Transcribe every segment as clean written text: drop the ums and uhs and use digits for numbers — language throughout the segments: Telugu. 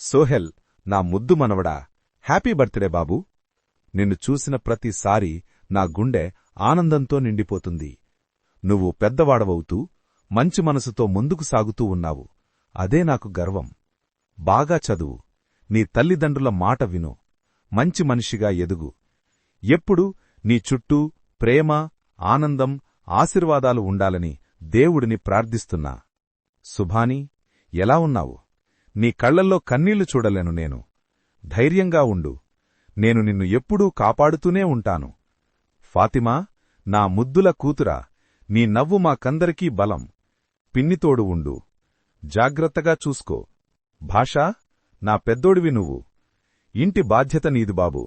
సోహెల్, నా ముద్దు మనవడా, హ్యాపీ బర్త్డే బాబూ. నిన్ను చూసిన ప్రతిసారీ నా గుండె ఆనందంతో నిండిపోతుంది. నువ్వు పెద్దవాడవవుతూ మంచి మనసుతో ముందుకు సాగుతూ ఉన్నావు. అదే నాకు గర్వం. బాగా చదువు, నీ తల్లిదండ్రుల మాట విను, మంచి మనిషిగా ఎదుగు. ఎప్పుడూ నీ చుట్టూ ప్రేమ, ఆనందం, ఆశీర్వాదాలు ఉండాలని దేవుడిని ప్రార్థిస్తున్నా. సుభాని, ఎలా ఉన్నావు? నీ కళ్లల్లో కన్నీళ్లు చూడలేను నేను. ధైర్యంగా ఉండు. నేను నిన్ను ఎప్పుడూ కాపాడుతూనే ఉంటాను. ఫాతిమా, నా ముద్దుల కూతురా, నీ నవ్వు మాకందరికీ బలం. పిన్నితోడు ఉండు. జాగ్రత్తగా చూసుకో. భాషా, నా పెద్దోడివి నువ్వు. ఇంటి బాధ్యత నీదు బాబూ.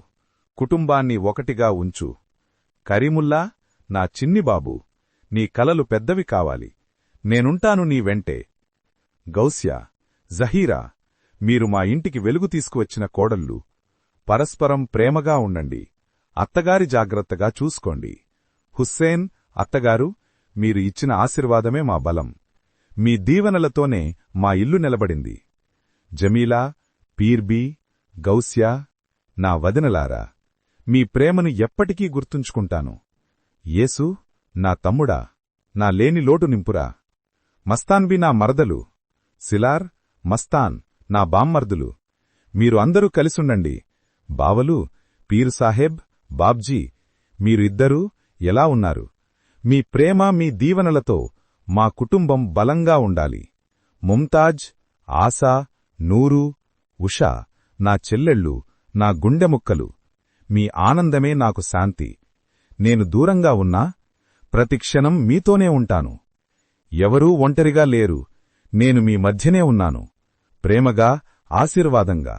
కుటుంబాన్ని ఒకటిగా ఉంచు. కరీముల్లా, నా చిన్ని బాబూ, నీ కలలు పెద్దవి కావాలి. నేనుంటాను నీ వెంటే. గౌస్యా, జహీరా, మీరు మా ఇంటికి వెలుగు తీసుకువచ్చిన కోడళ్ళు. పరస్పరం ప్రేమగా ఉండండి. అత్తగారి జాగ్రత్తగా చూసుకోండి. హుస్సేన్, అత్తగారు, మీరు ఇచ్చిన ఆశీర్వాదమే మా బలం. మీ దీవెనలతోనే మా ఇల్లు నిలబడింది. జమీలా, పీర్బీ, గౌస్యా, నా వదినలారా, మీ ప్రేమను ఎప్పటికీ గుర్తుంచుకుంటాను. యేసు, నా తమ్ముడా, నా లేని లోటు నింపురా. మస్తాన్బీ, నా మరదలు. సిలార్, మస్తాన్, నా బామ్మర్దులు. మీరు అందరూ కలిసుండండి. బావలు, పీరు సాహెబ్, బాబ్జీ, మీరు ఇద్దరూ ఎలా ఉన్నారు? మీ ప్రేమ, మీ దీవెనలతో మా కుటుంబం బలంగా ఉండాలి. ముంతాజ్, ఆశా, నూరు, ఉషా, నా చెల్లెళ్ళు, నా గుండెముక్కలు. మీ ఆనందమే నాకు శాంతి. నేను దూరంగా ఉన్నా ప్రతిక్షణం మీతోనే ఉంటాను. ఎవరూ ఒంటరిగా లేరు. నేను మీ మధ్యనే ఉన్నాను. ప్రేమగా, ఆశీర్వాదంగా.